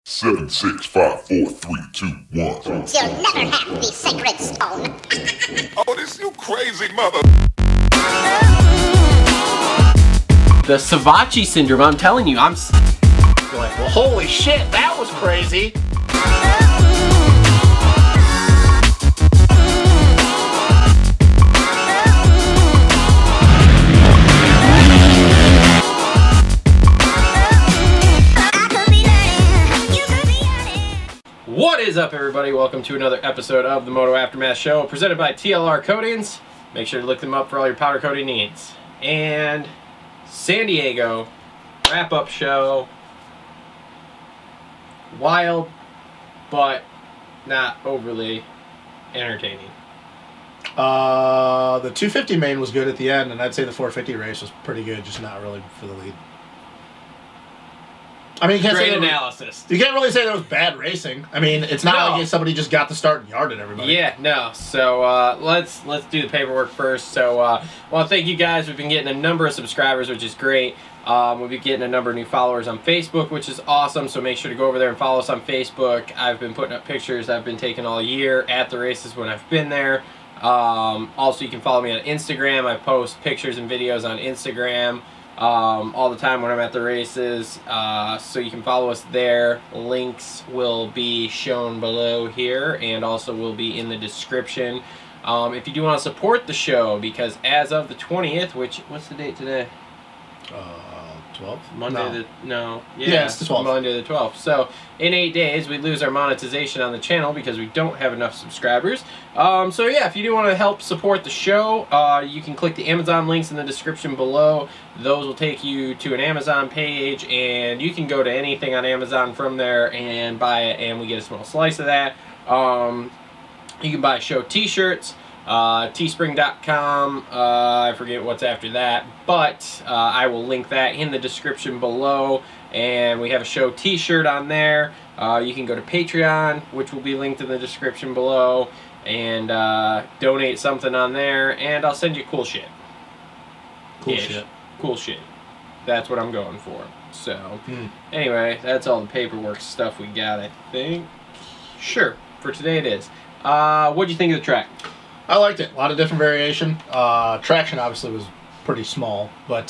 7, 6, 5, 4, 3, 2, 1. You'll never have the sacred stone. Oh, this you crazy mother. The Savachi syndrome, I'm telling you, I'm like, well, holy shit, that was crazy. What is up, everybody? Welcome to another episode of the Moto Aftermath Show, presented by TLR Coatings. Make sure to look them up for all your powder coating needs. And San Diego wrap-up show. Wild, but not overly entertaining. The 250 main was good at the end, and I'd say the 450 race was pretty good, just not really for the lead. I mean, you can't Great say analysis. You can't really say there was bad racing. I mean, it's not like somebody just got the start and yarded everybody. Yeah, no. So let's do the paperwork first. So well, thank you guys. We've been getting a number of subscribers, which is great. We'll be getting a number of new followers on Facebook, which is awesome. So make sure to go over there and follow us on Facebook. I've been putting up pictures I've been taking all year at the races when I've been there. Also, you can follow me on Instagram. I post pictures and videos on Instagram all the time when I'm at the races, so you can follow us there. Links will be shown below here and also will be in the description. If you do want to support the show, because as of the 20th, what's the date today? 12th? Monday Yeah, it's the 12th. Monday the 12th. So in 8 days we lose our monetization on the channel because we don't have enough subscribers. So yeah, if you do want to help support the show, you can click the Amazon links in the description below. Those will take you to an Amazon page, and you can go to anything on Amazon from there and buy it, and we get a small slice of that. You can buy show t-shirts. Teespring.com, I forget what's after that, but I will link that in the description below, and we have a show t-shirt on there. You can go to Patreon, which will be linked in the description below, and donate something on there, and I'll send you cool shit. Cool shit. That's what I'm going for. So, anyway, that's all the paperwork stuff we got, I think. Sure, for today it is. What'd you think of the track? I liked it. A lot of different variation. Traction obviously was pretty small, but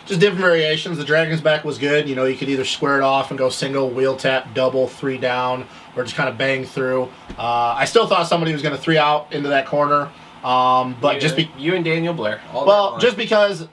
just different variations. The Dragon's Back was good. You know, you could either square it off and go single, wheel tap, double, 3 down, or just kind of bang through. I still thought somebody was going to 3 out into that corner, but you and Daniel Blair. Just because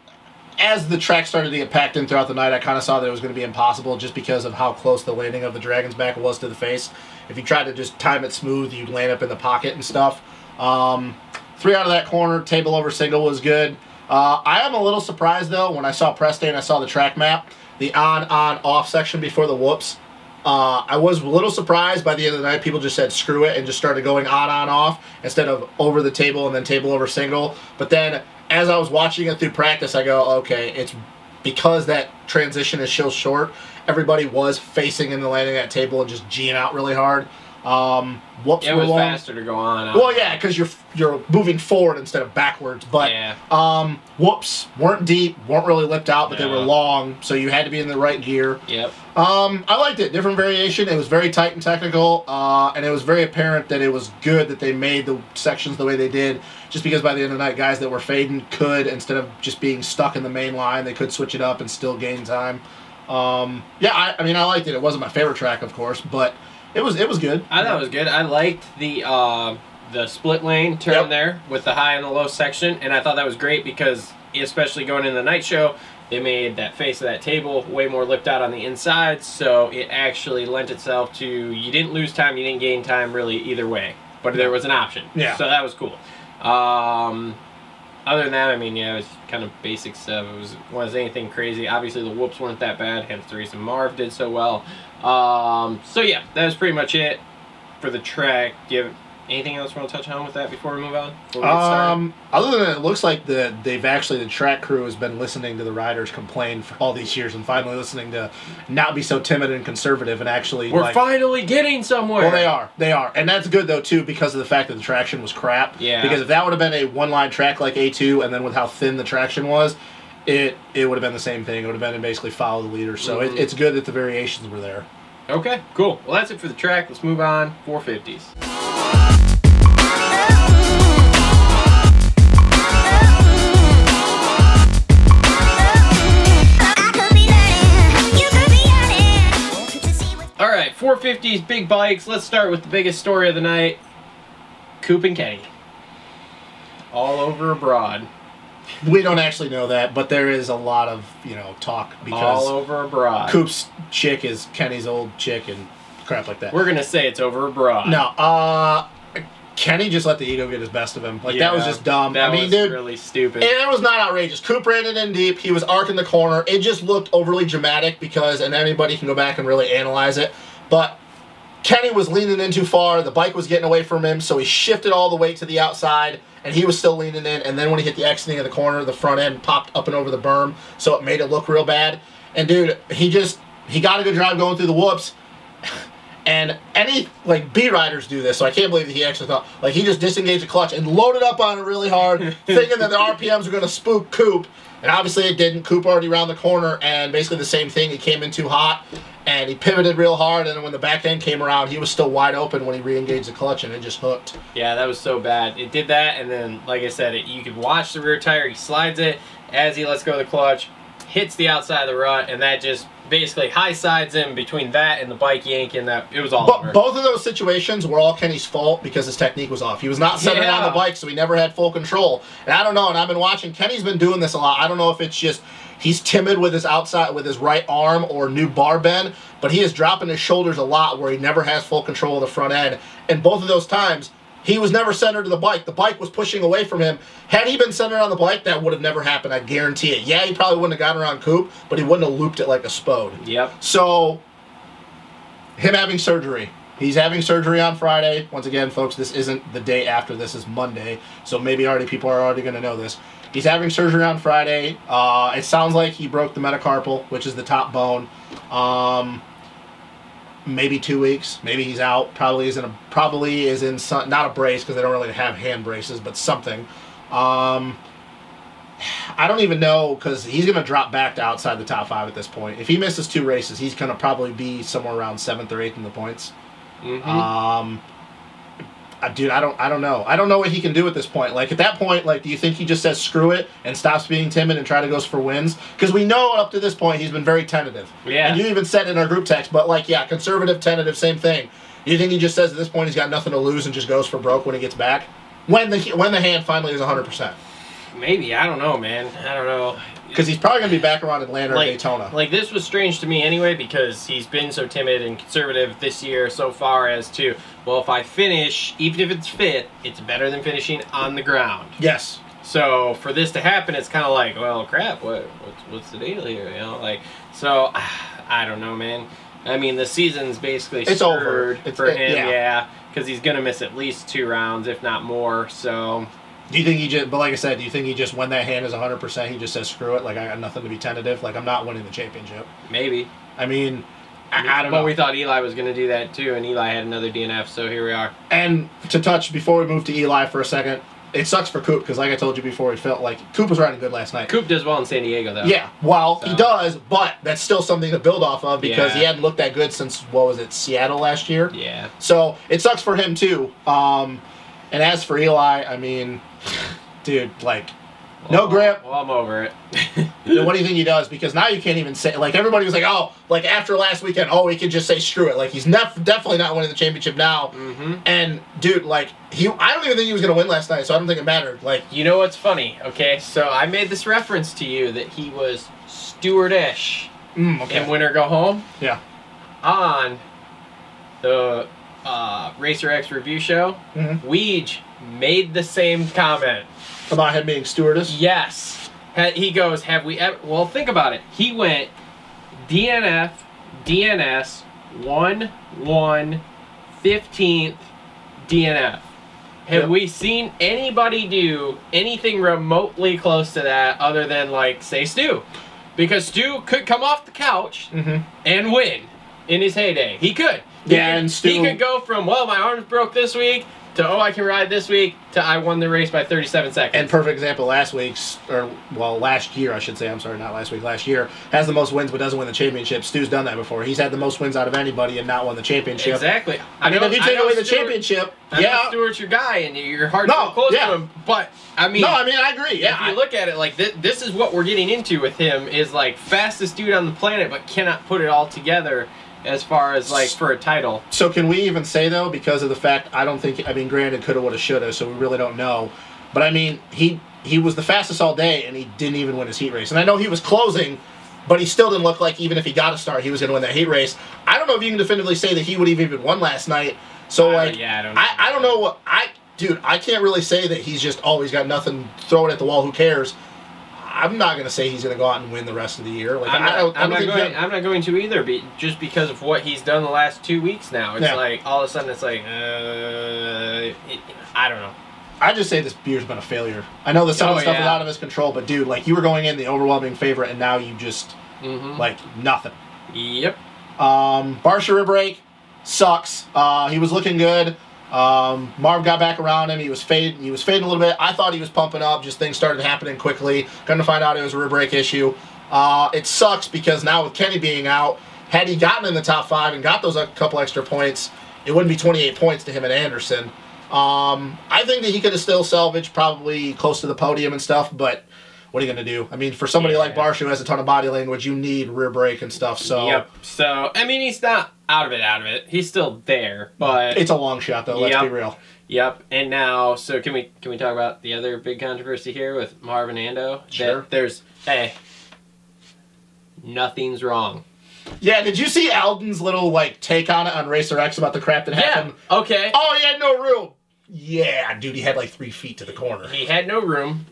as the track started to get packed in throughout the night, I kind of saw that it was going to be impossible just because of how close the landing of the Dragon's Back was to the face. If you tried to just time it smooth, you'd land up in the pocket and stuff. 3 out of that corner, table over single was good. I am a little surprised though when I saw press day and I saw the track map, the on-off section before the whoops. I was a little surprised by the end of the night people just said screw it and just started going on-off instead of over the table and then table over single. But then as I was watching it through practice, I go, okay, it's because that transition is so short, everybody was facing in the landing at that table and just G'ing out really hard. Whoops, it was faster to go on. Well, yeah, because you're moving forward instead of backwards. But yeah. Whoops weren't deep, weren't really lipped out, but they were long, so you had to be in the right gear. Yep. I liked it. Different variation. It was very tight and technical, and it was very apparent that it was good that they made the sections the way they did. Just because by the end of the night, guys that were fading could, instead of just being stuck in the main line, they could switch it up and still gain time. Yeah, I mean, I liked it. It wasn't my favorite track, of course, but it was good. I thought it was good. I liked the split lane turn there with the high and the low section, and I thought that was great because, especially going into the night show, they made that face of that table way more lipped out on the inside, so it actually lent itself to, you didn't lose time, you didn't gain time really either way, but there was an option. Yeah. So that was cool. Other than that, I mean, yeah, it was kind of basic stuff. It wasn't anything crazy. Obviously, the whoops weren't that bad, hence the reason Marv did so well. So yeah, that was pretty much it for the track. Do you have anything else you want to touch on with that before we move on? Other than it looks like the track crew has been listening to the riders complain for all these years and finally listening to not be so timid and conservative and actually we're finally getting somewhere. Well, they are, and that's good though too because of the fact that the traction was crap. Yeah. Because if that would have been a one-line track like A2, and then with how thin the traction was, it would have been the same thing. It would have been basically follow the leader. So it's good that the variations were there. Okay, cool. Well, that's it for the track. Let's move on. 450s. All right, 450s, big bikes. Let's start with the biggest story of the night. Coop and Kenny. All over abroad. We don't actually know that, but there is a lot of, talk because all over abroad. Coop's chick is Kenny's old chick and crap like that. We're gonna say it's over abroad. No, Kenny just let the ego get his best of him. Like, that was just dumb. That was dude, really stupid. It was not outrageous. Coop ran it in deep. He was arcing the corner. It just looked overly dramatic because, and anybody can go back and really analyze it, but Kenny was leaning in too far. The bike was getting away from him, so he shifted all the weight to the outside, and he was still leaning in, and then when he hit the exiting of the corner, the front end popped up and over the berm, so it made it look real bad. And, dude, he got a good drive going through the whoops. And any, B-riders do this, so I can't believe that he actually thought, he just disengaged the clutch and loaded up on it really hard, thinking that the RPMs were going to spook Coop. And obviously it didn't. Coop already round the corner, and basically the same thing. He came in too hot, and he pivoted real hard, and when the back end came around, he was still wide open when he re-engaged the clutch, and it just hooked. Yeah, that was so bad. It did that, and then, like I said, you could watch the rear tire. He slides it as he lets go of the clutch, hits the outside of the rut, and that just basically high sides him between that and the bike yanking. That it was all over. Both of those situations were all Kenny's fault because his technique was off. He was not centered on the bike, so he never had full control. And I don't know, and I've been watching. Kenny's been doing this a lot. I don't know if it's just he's timid with his right arm or new bar bend, but he is dropping his shoulders a lot where he never has full control of the front end. And both of those times, he was never centered to the bike. The bike was pushing away from him. Had he been centered on the bike, that would have never happened. I guarantee it. Yeah, he probably wouldn't have gotten around Coop, but he wouldn't have looped it like a spode. Yep. So, him having surgery. He's having surgery on Friday. Once again, folks, this isn't the day after. This is Monday. So maybe people are already going to know this. He's having surgery on Friday. It sounds like he broke the metacarpal, which is the top bone. Maybe 2 weeks. Maybe he's out. Probably is in some, not a brace because they don't really have hand braces, but something. I don't even know because he's going to drop back to outside the top 5 at this point. If he misses 2 races, he's going to probably be somewhere around 7th or 8th in the points. Dude, I don't know. I don't know what he can do at this point. At that point, do you think he just says screw it and stops being timid and try to go for wins? Because we know up to this point he's been very tentative. Yeah. And you even said in our group text, but yeah, conservative, tentative, same thing. Do you think he just says at this point he's got nothing to lose and just goes for broke when he gets back? When the hand finally is 100%. Maybe. I don't know, man. I don't know. Because he's probably going to be back around Atlanta or Daytona. This was strange to me anyway because he's been so timid and conservative this year so far as to, well, if I finish, even if it's 5th, it's better than finishing on the ground. Yes. So for this to happen, it's kind of like, well, crap, what's the deal here? So I don't know, man. I mean, the season's basically screwed for him, yeah, because he's going to miss at least 2 rounds, if not more, so... Do you think he just, but like I said, do you think he just, when that hand is 100%, he just says, screw it, I got nothing to be tentative, I'm not winning the championship? Maybe. I mean, I don't know. But we thought Eli was going to do that too, and Eli had another DNF, so here we are. And to touch, before we move to Eli for a second, it sucks for Coop, because like I told you before, it felt like Coop was riding good last night. Coop does well in San Diego, though. Yeah, well, he does, but that's still something to build off of, because he hadn't looked that good since, what was it, Seattle last year? Yeah. So, it sucks for him, too. And as for Eli, I mean, dude, no grip. Well, I'm over it. What do you think he does? Because now you can't even say, everybody was like, oh, after last weekend, oh, he could just say screw it. He's definitely not winning the championship now. And, dude, I don't even think he was going to win last night, so I don't think it mattered. You know what's funny, okay? So I made this reference to you that he was Stewart-ish in Winner Go Home. Yeah. On the Racer X review show, Weege made the same comment. About him being stewardess? Yes. He goes, have we ever... Well, think about it. He went DNF, DNS, 1-1, 15th, DNF. Have we seen anybody do anything remotely close to that other than, say, Stu? Because Stu could come off the couch and win in his heyday. He could. And Stu... He could go from, well, my arms broke this week, to, oh, I can ride this week, to I won the race by 37 seconds. And perfect example, last year, I should say, I'm sorry, not last week, last year, has the most wins but doesn't win the championship. Stu's done that before. He's had the most wins out of anybody and not won the championship. Exactly. I mean, if you take away the championship, Stewart's your guy, and you're hard to close to him. But, I mean... No, I mean, I agree, yeah. If you look at it, like, this is what we're getting into with him, is, like, fastest dude on the planet, but cannot put it all together as far as, like, for a title. So can we even say, though, because of the fact, I don't think, I mean, granted, coulda, woulda, shoulda, so we really don't know. But, I mean, he was the fastest all day, and he didn't even win his heat race. And I know he was closing, but he still didn't look like, even if he got a start, he was going to win that heat race. I don't know if you can definitively say that he would have even won last night. So, like, yeah, I don't know. I don't know what, dude, I can't really say that he's just, oh, he's got nothing, throw it at the wall, who cares? I'm not going to say he's going to go out and win the rest of the year. Like, I'm not going to either, just because of what he's done the last 2 weeks now. It's like, all of a sudden, it's like, I don't know. I just say this year's been a failure. I know that some of the stuff is out of his control, but dude, like, you were going in the overwhelming favorite, and now you just, like, nothing. Yep. Barsha rib break sucks. He was looking good. Marv got back around him. He was fading a little bit. I thought he was pumping up. Just things started happening quickly. Come to find out it was a rib break issue. It sucks because now with Kenny being out, had he gotten in the top 5 and got those a couple extra points, it wouldn't be 28 points to him and Anderson. I think that he could have still salvaged probably close to the podium and stuff, but what are you going to do? I mean, for somebody like Barsha who has a ton of body language, you need rear brake and stuff. So, yep. So, I mean, he's not out of it. He's still there, but it's a long shot, though. Let's be real. Yep. And now, so can we talk about the other big controversy here with Marv and Ando? Sure. Hey, nothing's wrong. Yeah, did you see Alden's little, like, take on it on Racer X about the crap that happened? Yeah, okay. Oh, he had no room. Yeah, dude, he had like 3 feet to the corner. He had no room,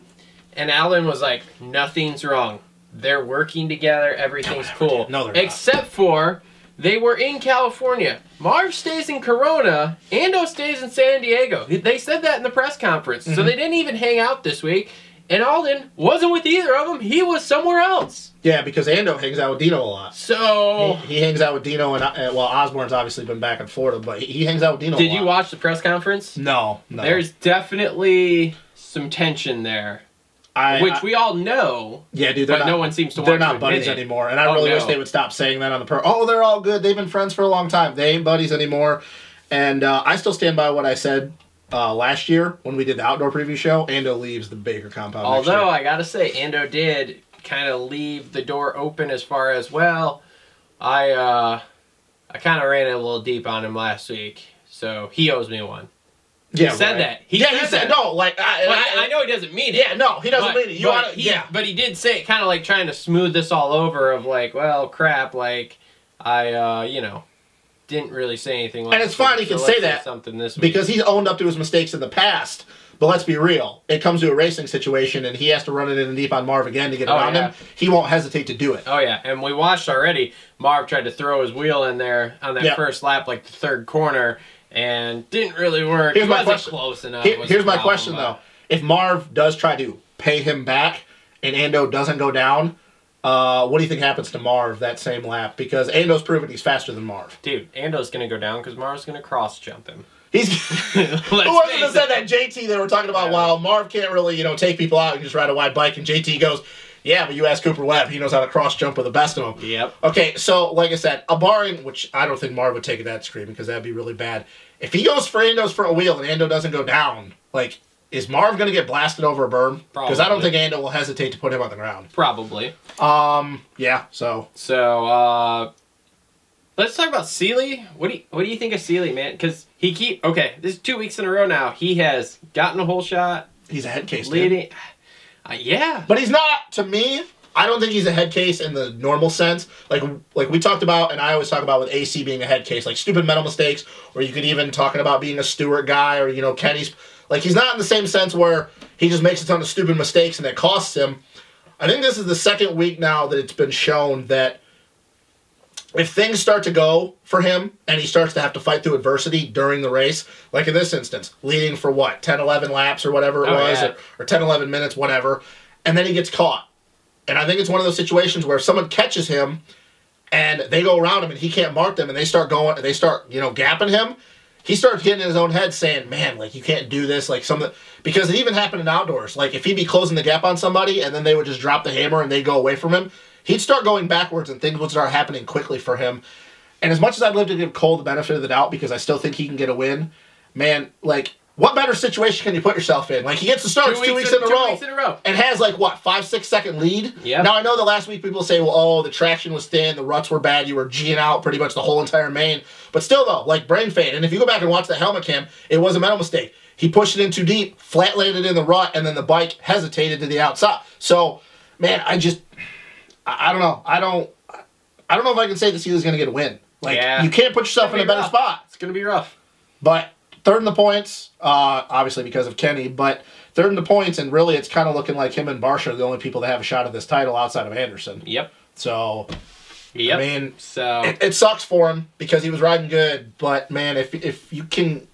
and Alden was like, nothing's wrong. They're working together, everything's cool. No, they're not. Except for, they were in California. Marv stays in Corona, Ando stays in San Diego. They said that in the press conference, so they didn't even hang out this week. And Alden wasn't with either of them. He was somewhere else. Yeah, because Ando hangs out with Dino a lot. So... He hangs out with Dino, and well, Osborne's obviously been back in Florida, but he hangs out with Dino a lot. Did you watch the press conference? No. There's definitely some tension there. Which we all know. Yeah, dude, but no one seems to want to They're not buddies anymore, and I really wish they would stop saying that on the Oh, they're all good. They've been friends for a long time. They ain't buddies anymore. And I still stand by what I said last year when we did the outdoor preview show. Ando leaves the Baker compound. Although I gotta say, Ando did kind of leave the door open as far as, well, I kind of ran it a little deep on him last week, so he owes me one. Yeah, he said that. He said no. Like I know he doesn't mean it. Yeah, no, he doesn't mean it. But he did say it, kind of like trying to smooth this all over. Of like, well, crap. Like I didn't really say anything. Like, and it's fine. He can say that something this week because he's owned up to his mistakes in the past. But let's be real. It comes to a racing situation, and he has to run it in deep on Marv again to get around him. He won't hesitate to do it. Oh, yeah. And we watched already. Marv tried to throw his wheel in there on that first lap, like the third corner, and didn't really work. Here's my question. Close enough. Here's my question, though. If Marv does try to pay him back and Ando doesn't go down, what do you think happens to Marv that same lap? Because Ando's proven he's faster than Marv. Dude, Ando's going to go down because Marv's going to cross-jump him. Who was it that said that? JT, they were talking about, well, Marv can't really, take people out and just ride a wide bike, and JT goes, yeah, but you ask Cooper Webb, he knows how to cross-jump with the best of them. Yep. Okay, so, like I said, barring, which I don't think Marv would take it that extreme, because that'd be really bad. If he goes for Ando's front wheel and Ando doesn't go down, like, is Marv going to get blasted over a berm? Because I don't think Ando will hesitate to put him on the ground. Probably. Yeah, so... Let's talk about Seeley. What do you think of Seeley, man? Because this is 2 weeks in a row now. He has gotten a whole shot. He's a head case, leading. Yeah. But he's not, to me, I don't think he's a head case in the normal sense. Like we talked about, and I always talk about with AC being a head case, like stupid mental mistakes, or you could even talking about being a Stewart guy, or, Kenny's. Like, he's not in the same sense where he just makes a ton of stupid mistakes and it costs him. I think this is the second week now that it's been shown that if things start to go for him and he starts to have to fight through adversity during the race, like in this instance, leading for what, 10, 11 laps or whatever it was, or 10, 11 minutes, whatever, and then he gets caught. And I think it's one of those situations where if someone catches him and they go around him and he can't mark them and they start gapping him, he starts getting in his own head saying, man, like, you can't do this. Like, because it even happened in outdoors. Like, if he'd be closing the gap on somebody and then they would just drop the hammer and they'd go away from him, he'd start going backwards and things would start happening quickly for him. And as much as I'd love to give Cole the benefit of the doubt because I still think he can get a win, man, like, what better situation can you put yourself in? Like, he gets to start 2 weeks in a row. And has, like, what, 5-6 second lead? Yeah. Now, I know the last week people say, well, oh, the traction was thin, the ruts were bad, you were G'ing out pretty much the whole entire main. But still, though, like, brain fade. And if you go back and watch the helmet cam, it was a mental mistake. He pushed it in too deep, flat landed in the rut, and then the bike hesitated to the outside. So, man, I don't know. I don't know if I can say the Steelers going to get a win. Like, you can't put yourself in a better spot. It's going to be rough. But third in the points, obviously because of Kenny, but third in the points, and really it's kind of looking like him and Barsha are the only people that have a shot at this title outside of Anderson. Yep. So, yep. I mean, it sucks for him because he was riding good, but man, if you can't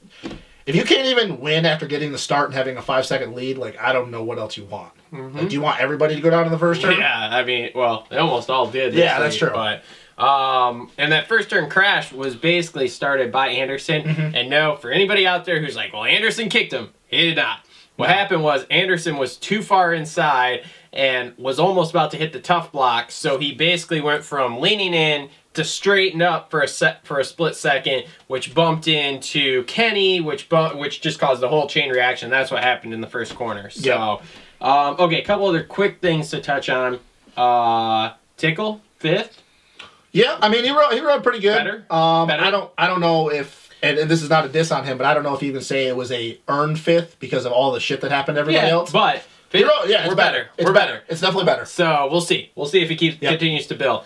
even win after getting the start and having a 5-second lead, like, I don't know what else you want. Like, do you want everybody to go down in the first turn? Yeah, I mean, well, they almost all did. Yeah, that's true. But, and that first turn crash was basically started by Anderson. And no, for anybody out there who's like, well, Anderson kicked him, he did not. What happened was Anderson was too far inside and was almost about to hit the tough block, so he basically went from leaning in to straighten up for a split second, which bumped into Kenny, which just caused the whole chain reaction. That's what happened in the first corner. So, okay, a couple other quick things to touch on. Tickle, 5th. Yeah, I mean, he rode pretty good. Better. I don't know if, and this is not a diss on him, but I don't know if you can say it was a earned 5th because of all the shit that happened to everybody else. But it's better. We're better. It's definitely better. So we'll see. We'll see if he continues to build.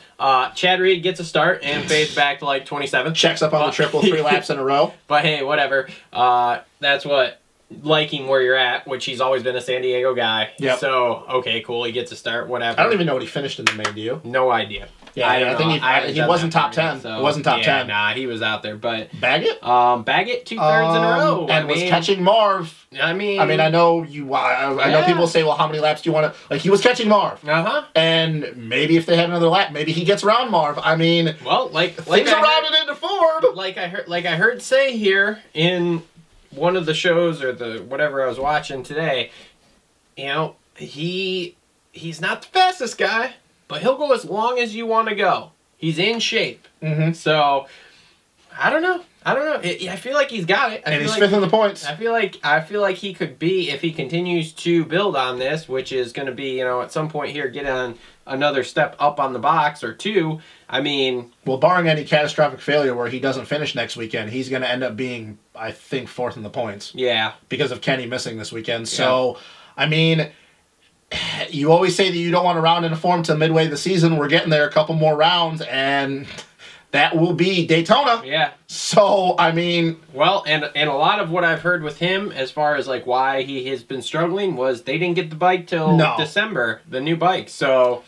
Chad Reed gets a start and fades back to like 27th. Checks up on the triple 3 laps in a row. But hey, whatever. That's what liking where you're at, which he's always been a San Diego guy. Yep. So okay, cool. He gets a start. Whatever. I don't even know what he finished in the main. Do you? No idea. Yeah, I think he wasn't top 10. So, he wasn't top 10. Nah, he was out there. But Baggett? Baggett 2 thirds in a row. And was catching Marv. I mean, I know you. I know people say, well, how many laps do you want to? Like, he was catching Marv. And maybe if they had another lap, maybe he gets around Marv. I mean, well, things are routed into Ford. Like I heard say here in one of the shows or the whatever I was watching today, you know, he's not the fastest guy, but he'll go as long as you want to go. He's in shape. So, I don't know. I feel like he's got it. And he's 5th in the points. I feel like he could be, if he continues to build on this, which is going to be, you know, at some point here, get on another step up on the box or 2. I mean, well, barring any catastrophic failure where he doesn't finish next weekend, he's going to end up being, I think, 4th in the points. Yeah. Because of Kenny missing this weekend. So, I mean, you always say that you don't want to round into form till midway of the season. We're getting there a couple more rounds, and that will be Daytona. Yeah. So, I mean... Well, and a lot of what I've heard with him, as far as, like, why he has been struggling, was they didn't get the bike till December, the new bike. So,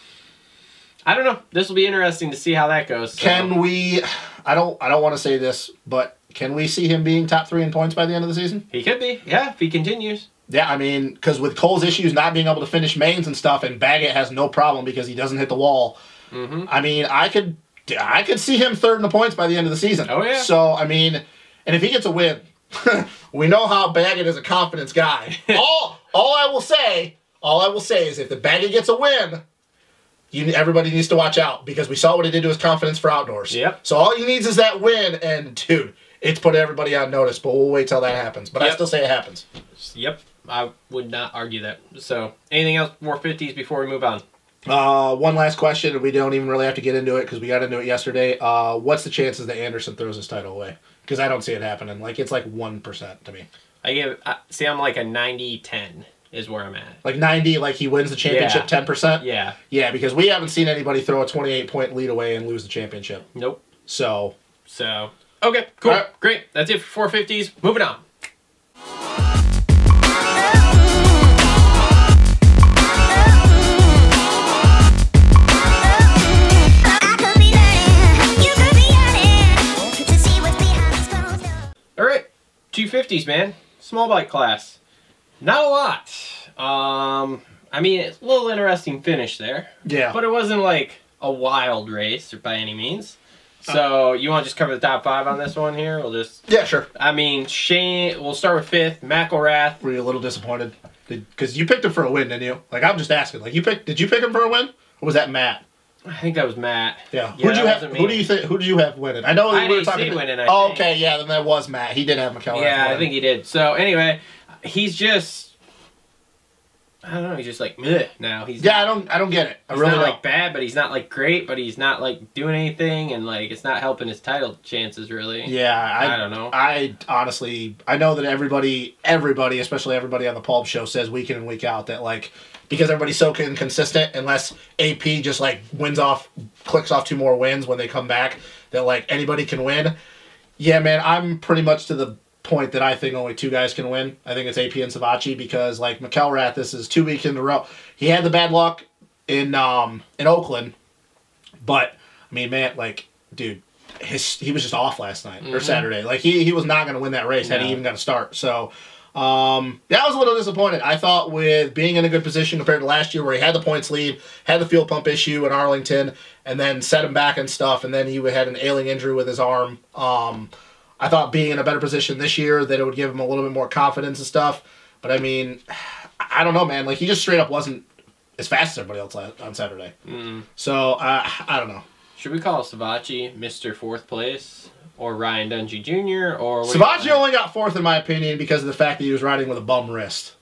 I don't know. This will be interesting to see how that goes. So. Can we... I don't want to say this, but can we see him being top 3 in points by the end of the season? He could be, yeah, if he continues. Yeah, I mean, because with Cole's issues not being able to finish mains and stuff, and Baggett has no problem because he doesn't hit the wall, I mean, I could see him 3rd in the points by the end of the season. Oh, yeah. So, I mean, and if he gets a win, we know how Baggett is a confidence guy. all I will say is if the Baggett gets a win, everybody needs to watch out because we saw what he did to his confidence for outdoors. Yep. So all he needs is that win, and dude, it's put everybody on notice, but we'll wait till that happens. But I still say it happens. Yep. I would not argue that. So, anything else 450s before we move on? One last question, and we don't even really have to get into it because we got into it yesterday. What's the chances that Anderson throws his title away? Because I don't see it happening. Like, it's like 1% to me. I'm like a 90-10 is where I'm at. Like 90, like he wins the championship 10%? Yeah. Yeah, because we haven't seen anybody throw a 28-point lead away and lose the championship. Nope. So, okay, cool. Right. Great. That's it for 450s. Moving on. All right, 250s, man. Small bike class. Not a lot. I mean, it's a little interesting finish there. Yeah. But it wasn't like a wild race by any means. So you want to just cover the top 5 on this one here? We'll just... Yeah, sure. I mean, Shane... We'll start with 5th. McElrath. Were you a little disappointed? Because you picked him for a win, didn't you? Like, I'm just asking. Like, did you pick him for a win? Or was that Matt? I think that was Matt. Yeah. Who did you have winning? I know we were talking. Winning, okay, yeah, then that was Matt. He did have McElrath. Yeah, I think he did. So anyway, he's just... I don't know. He's just like meh now. He's I don't get it. He's not like bad, but he's not like great, but he's not like doing anything, and like it's not helping his title chances really. Yeah, I don't know. I honestly, I know that everybody, especially everybody on the Pulp Show says week in and week out that like because everybody's so inconsistent, unless AP just like clicks off 2 more wins when they come back, that like anybody can win. Yeah, man, I'm pretty much to the point that I think only 2 guys can win. I think it's AP and Savachi because like McElrath, this is 2 weeks in a row. He had the bad luck in Oakland, but I mean, man, like, dude, he was just off last night or Saturday. Like he was not going to win that race had he even got to start. So yeah, I was a little disappointed. I thought with being in a good position compared to last year where he had the points lead, had the fuel pump issue in Arlington, and then set him back and stuff, and then he had an ailing injury with his arm. I thought being in a better position this year that it would give him a little bit more confidence and stuff. But I mean, I don't know, man. Like he just straight up wasn't as fast as everybody else on Saturday. So I don't know. Should we call Savachi Mr. 4th place or Ryan Dungey Jr. or Savachi only got 4th in my opinion because of the fact that he was riding with a bum wrist.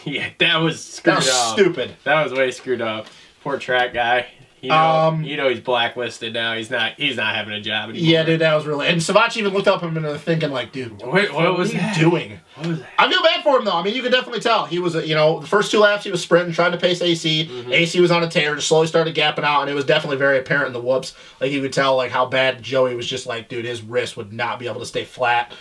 Yeah, that was screwed up. That was stupid. That was way screwed up. Poor track guy. You know he's blacklisted now. He's not having a job anymore. Yeah, dude, that was really... And Savachi even looked up at him and thinking, like, dude, what was he doing? What was that? I feel bad for him, though. I mean, you could definitely tell. He was, the first 2 laps he was sprinting, trying to pace AC. AC was on a tear, just slowly started gapping out, and it was definitely very apparent in the whoops. Like, you could tell, like, how bad Joey was just like, dude, his wrist would not be able to stay flat.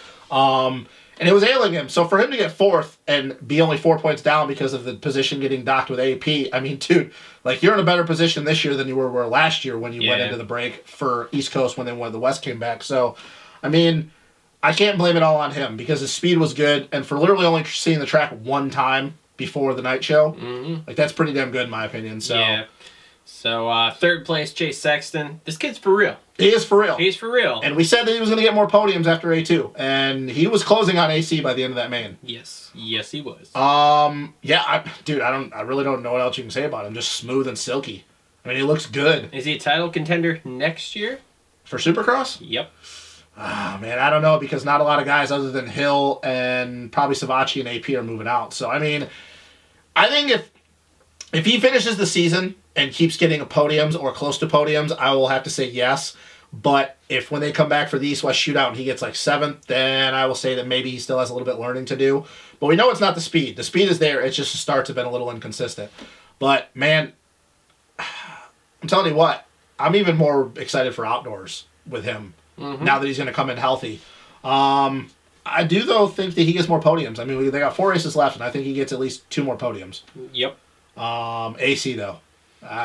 And it was ailing him. So for him to get 4th and be only 4 points down because of the position getting docked with AP, I mean, dude, like you're in a better position this year than you were last year when you went into the break for East Coast when the West came back. So, I mean, I can't blame it all on him because his speed was good. And for literally only seeing the track 1 time before the night show, like that's pretty damn good in my opinion. So. Yeah. So, 3rd place, Chase Sexton. This kid's for real. He is for real. He's for real. And we said that he was going to get more podiums after A2. And he was closing on AC by the end of that main. Yes. Yes, he was. Yeah, dude, I really don't know what else you can say about him. Just smooth and silky. I mean, he looks good. Is he a title contender next year? For Supercross? Yep. Ah, man, I don't know because not a lot of guys other than Hill and probably Savachi and AP are moving out. So, I mean, I think if he finishes the season and keeps getting podiums or close to podiums, I will have to say yes. But if when they come back for the East-West shootout and he gets like 7th, then I will say that maybe he still has a little bit learning to do. But we know it's not the speed. The speed is there. It's just the starts have been a little inconsistent. But, man, I'm telling you what, I'm even more excited for outdoors with him now that he's going to come in healthy. I do, though, think that he gets more podiums. I mean, they got 4 races left, and I think he gets at least 2 more podiums. Yep. AC, though.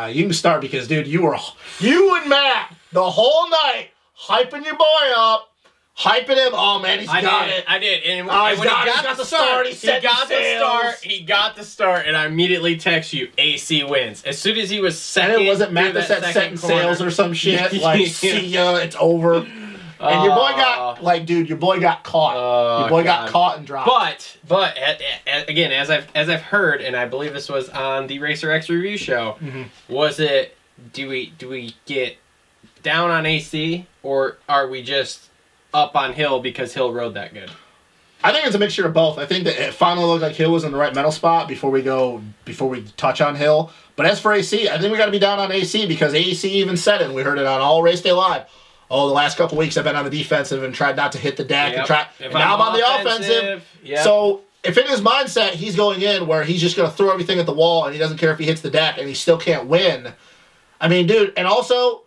You can start because, dude, you and Matt the whole night hyping your boy up, hyping him. Oh, man, he's got it. I did. And when he got the start, he got the start, and I immediately text you, AC wins. As soon as he was second. And it wasn't Matt that said setting sails or some shit, like, see ya, it's over. And your boy got, like, dude, your boy got caught. Your boy got caught and dropped. But again, as I've heard, and I believe this was on the Racer X review show, was it, do we get down on AC, or are we just up on Hill because Hill rode that good? I think it's a mixture of both. I think that it finally looked like Hill was in the right mental spot before we touch on Hill. But as for AC, I think we got to be down on AC because AC even said it, and we heard it on All Race Day Live. Oh, the last couple weeks I've been on the defensive and tried not to hit the deck and now I'm on the offensive. Yep. So if in his mindset he's going in where he's just going to throw everything at the wall and he doesn't care if he hits the deck and he still can't win. I mean, dude, and also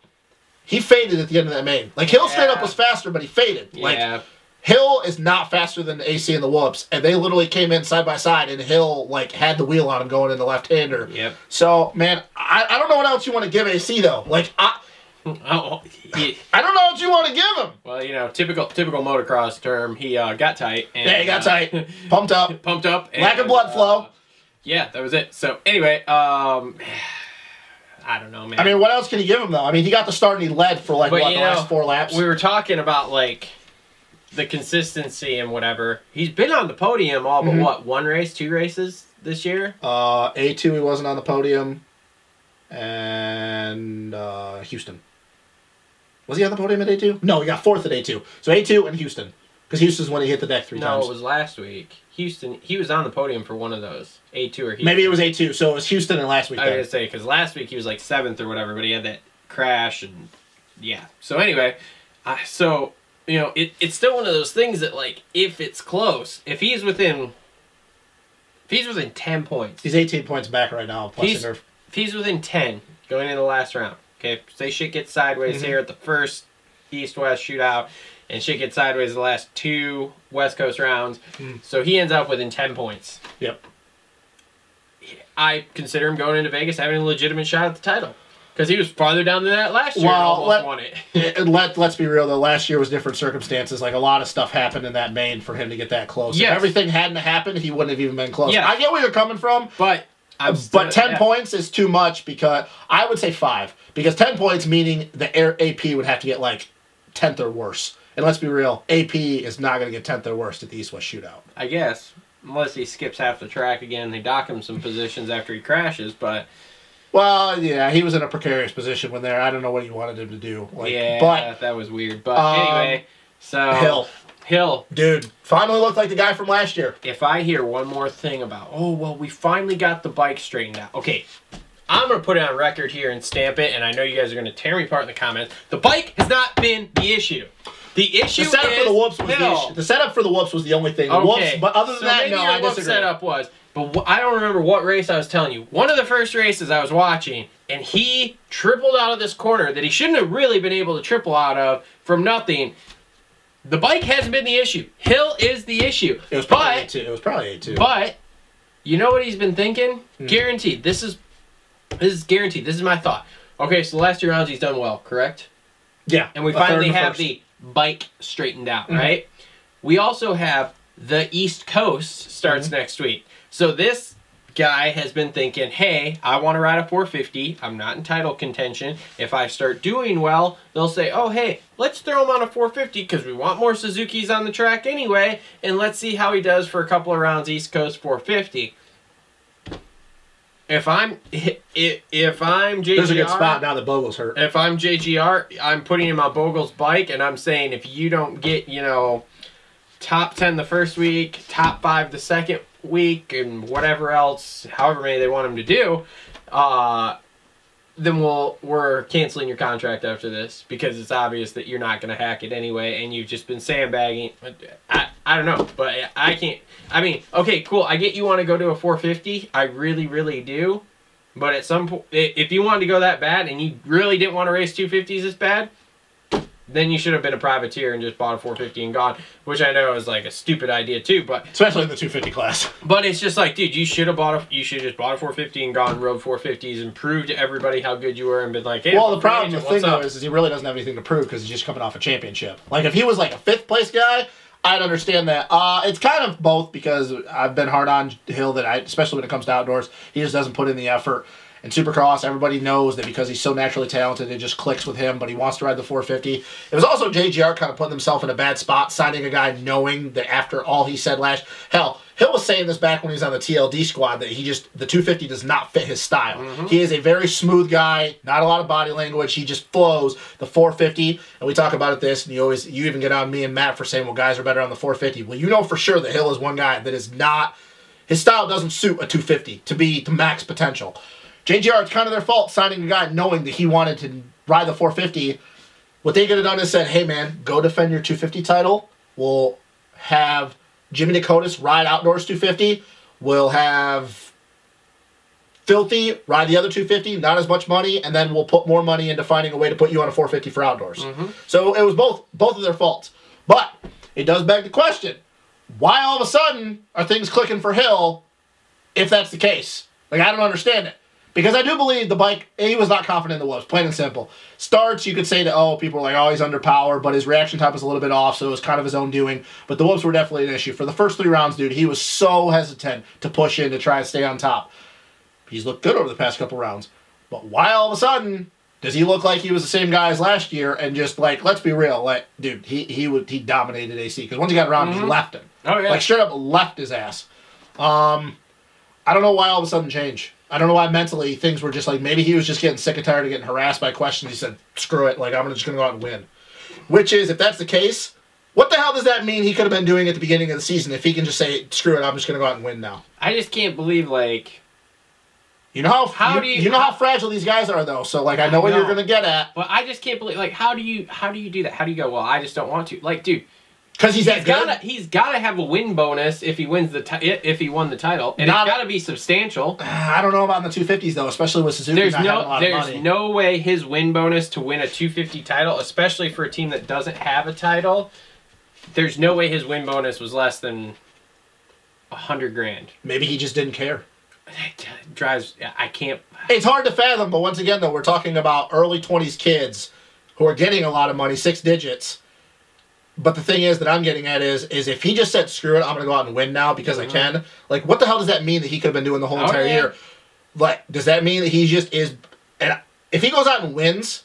he faded at the end of that main. Like Hill straight up was faster, but he faded. Like Hill is not faster than AC in the whoops, and they literally came in side by side, and Hill like had the wheel on him going in the left-hander. Yep. So man, I don't know what else you want to give AC though. Like I don't know what you want to give him. Well, you know, typical motocross term. He got tight. And, yeah, he got tight. Pumped up. Pumped up. Lack of blood flow. Yeah, that was it. So anyway, I don't know, man. I mean, what else can you give him, though? I mean, he got the start and he led for, like, but, the last 4 laps? We were talking about, like, the consistency and whatever. He's been on the podium all but, what, 1 race, 2 races this year? A2, he wasn't on the podium. And Houston. Was he on the podium at A2? No, he got 4th at A2. So A2 and Houston. Because Houston's when he hit the deck 3 times. No, it was last week. Houston, he was on the podium for one of those. A2 or Houston. Maybe it was A2, so it was Houston and last week. I was going to say, because last week he was like 7th or whatever, but he had that crash and, yeah. So anyway, so, you know, it's still one of those things that, like, if it's close, if he's within 10 points. He's 18 points back right now. Plus if he's within 10 going into the last round, okay, say shit gets sideways here at the first East-West shootout, and shit gets sideways the last 2 West Coast rounds, so he ends up within 10 points. Yep. I consider him going into Vegas having a legitimate shot at the title. Because he was farther down than that last year and almost won it. Let's be real, though. Last year was different circumstances. Like, a lot of stuff happened in that main for him to get that close. Yes. If everything hadn't happened, he wouldn't have even been close. Yes. I get where you're coming from. But 10 points is too much because I would say 5. Because 10 points meaning the AP would have to get, like, 10th or worse. And let's be real, AP is not going to get 10th or worse at the East-West shootout. I guess. Unless he skips half the track again, they dock him some positions after he crashes, but... Well, yeah, he was in a precarious position when there. I don't know what he wanted him to do. Like, yeah, but, that was weird. But anyway, so... Hill. Dude, finally looked like the guy from last year. If I hear one more thing about, oh, well, we finally got the bike straightened out. Okay, I'm going to put it on record here and stamp it, and I know you guys are going to tear me apart in the comments. The bike has not been the issue. The issue is... The setup for the whoops was the issue. The setup for the whoops was the only thing. The whoops, but other than that, no, I disagree. Setup was... But I don't remember what race I was telling you. One of the first races I was watching, and he tripled out of this corner that he shouldn't have really been able to triple out of from nothing. The bike hasn't been the issue. Hill is the issue. It was probably A2. It was probably A2. But you know what he's been thinking? Guaranteed. This is guaranteed. This is my thought. Okay, so the last 2 rounds he's done well, correct? Yeah. And we finally have the bike straightened out, right? We also have the East Coast starts next week. So this guy has been thinking, hey, I want to ride a 450. I'm not in title contention. If I start doing well, they'll say, oh, hey, let's throw him on a 450 because we want more Suzukis on the track anyway, and let's see how he does for a couple of rounds East Coast 450. If I'm JGR... There's a good spot now that Bogle's hurt. If I'm JGR, I'm putting him on Bogle's bike, and I'm saying if you don't get, you know, top 10 the first week, top 5 the second week, and whatever else, however many they want him to do, then we're canceling your contract after this because it's obvious that you're not going to hack it anyway, and you've just been sandbagging. I don't know, but I can't. I mean, okay, cool. I get you want to go to a 450. I really, really do. But at some point, if you wanted to go that bad and you really didn't want to race 250s this bad, then you should have been a privateer and just bought a 450 and gone, which I know is like a stupid idea too, but especially in the 250 class. But it's just like, dude, you should have just bought a 450 and gone rode 450s and proved to everybody how good you were and been like, hey. Well, the problem, the thing though, is he really doesn't have anything to prove because he's just coming off a championship. Like if he was like a 5th place guy, I'd understand that. It's kind of both because I've been hard on Hill that especially when it comes to outdoors, he just doesn't put in the effort. In Supercross, everybody knows that because he's so naturally talented, it just clicks with him, but he wants to ride the 450. It was also JGR kind of putting himself in a bad spot, signing a guy knowing that after all he said last... Hell, Hill was saying this back when he was on the TLD squad, that the 250 does not fit his style. He is a very smooth guy, not a lot of body language, he just flows. The 450, and we talk about it this, and you even get on me and Matt for saying, well, guys are better on the 450. Well, you know for sure that Hill is one guy that is not... His style doesn't suit a 250 to max potential. JGR, it's kind of their fault signing a guy knowing that he wanted to ride the 450. What they could have done is said, hey man, go defend your 250 title. We'll have Jimmy Dakotas ride outdoors 250. We'll have Filthy ride the other 250, not as much money, and then we'll put more money into finding a way to put you on a 450 for outdoors. So it was both of their faults. But it does beg the question, why all of a sudden are things clicking for Hill if that's the case? Like, I don't understand it. Because I do believe the bike, he was not confident in the whoops, plain and simple. Starts, you could say that, oh, people are like, oh, he's under power, but his reaction time was a little bit off, so it was kind of his own doing. But the whoops were definitely an issue. For the first 3 rounds, dude, he was so hesitant to push in to try and stay on top. He's looked good over the past couple rounds. But why all of a sudden does he look like he was the same guy as last year? And just like, let's be real, like, dude, he dominated AC because once he got around, he left him. Oh yeah, like straight up left his ass. I don't know why all of a sudden change. I don't know why mentally things were just like, maybe he was just getting sick and tired of getting harassed by questions. He said, screw it, like, I'm just going to go out and win. Which is, if that's the case, what the hell does that mean he could have been doing at the beginning of the season if he can just say, screw it, I'm just going to go out and win now? I just can't believe, like... You know how fragile these guys are, though, so, like, I know what you're going to get at. But I just can't believe, like, how do you do that? How do you go, well, I just don't want to? Like, dude... Because he's got to have a win bonus if he wins if he won the title, and it's got to be substantial. I don't know about the 250s though, especially with Suzuki not having a lot of money. There's no way his win bonus to win a 250 title, especially for a team that doesn't have a title. There's no way his win bonus was less than $100,000. Maybe he just didn't care. It drives. I can't. It's hard to fathom, but once again though, we're talking about early 20s kids who are getting a lot of money, 6 digits. But the thing is that I'm getting at is if he just said, screw it, I'm going to go out and win now because I can. Like, what the hell does that mean that he could have been doing the whole entire year? Like, does that mean that he just is... And if he goes out and wins,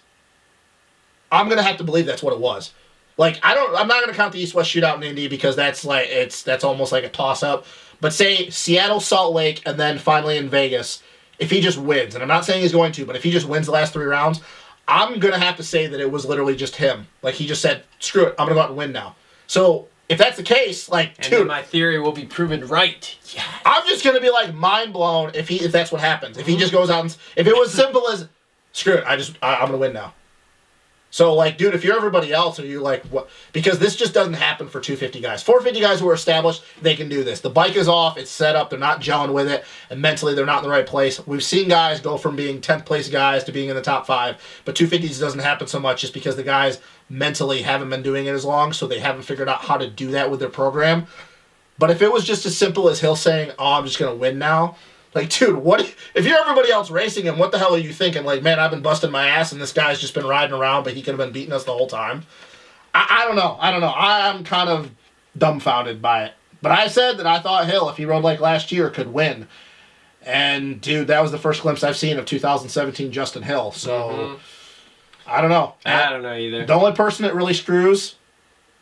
I'm going to have to believe that's what it was. Like, I'm not going to count the East-West shootout in Indy because that's like, that's almost like a toss-up. But say Seattle, Salt Lake, and then finally in Vegas, if he just wins, and I'm not saying he's going to, but if he just wins the last 3 rounds... I'm going to have to say that it was literally just him. Like, he just said, screw it, I'm going to go out and win now. So, if that's the case, like, and dude... then my theory will be proven right. Yes. I'm just going to be, like, mind-blown if that's what happens. If he just goes out and... If it was simple as, screw it, I'm going to win now. So, like, dude, if you're everybody else, are you like, what? Because this just doesn't happen for 250 guys. 450 guys who are established, they can do this. The bike is off, it's set up, they're not gelling with it, and mentally they're not in the right place. We've seen guys go from being 10th place guys to being in the top 5, but 250s doesn't happen so much just because the guys mentally haven't been doing it as long, so they haven't figured out how to do that with their program. But if it was just as simple as Hill saying, oh, I'm just going to win now, like, dude, what if you're everybody else racing him, what the hell are you thinking? Like, man, I've been busting my ass and this guy's just been riding around, but he could have been beating us the whole time. I don't know. I'm kind of dumbfounded by it. But I said that I thought Hill, if he rode like last year, could win. And, dude, that was the first glimpse I've seen of 2017 Justin Hill. So, I don't know. I don't know either. The only person that really screws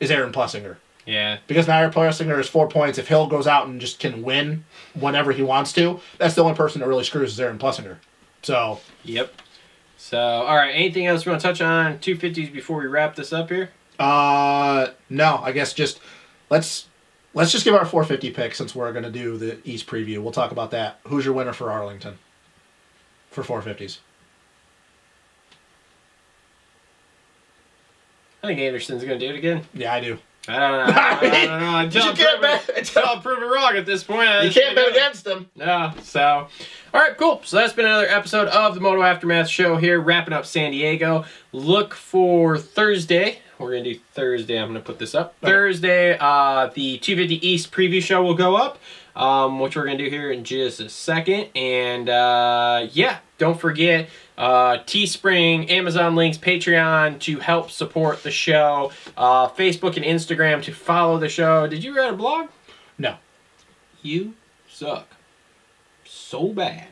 is Aaron Plessinger. Yeah. Because now Aaron Plessinger is 4 points. If Hill goes out and just can win whenever he wants to, that's the only person that really screws is Aaron Plessinger. So. Yep. So, all right. Anything else you want to touch on 250s before we wrap this up here? No. I guess just let's just give our 450 pick since we're going to do the East preview. We'll talk about that. Who's your winner for Arlington for 450s? I think Anderson's going to do it again. Yeah, I do. I don't know. Until I'm proven wrong at this point. You can't bet against him. No. So, all right, cool. So that's been another episode of the Moto Aftermath Show here, wrapping up San Diego. Look for Thursday. We're going to do Thursday. I'm going to put this up. Okay. Thursday, the 250 East preview show will go up, which we're going to do here in just a second. And, yeah, don't forget Teespring, Amazon links, Patreon to help support the show, Facebook and Instagram to follow the show. Did you write a blog? No. You suck. So bad.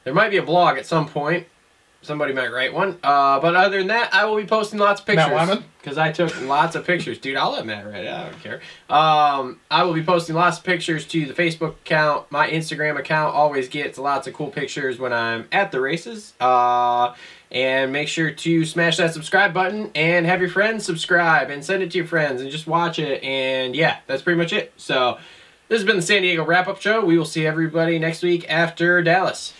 There might be a blog at some point. Somebody might write one. But other than that, I will be posting lots of pictures. Matt Wyman? Because I took lots of pictures. Dude, I'll let Matt write it. I don't care. I will be posting lots of pictures to the Facebook account. My Instagram account always gets lots of cool pictures when I'm at the races. And make sure to smash that subscribe button and have your friends subscribe and send it to your friends and just watch it. And yeah, that's pretty much it. So this has been the San Diego Wrap-Up Show. We will see everybody next week after Dallas.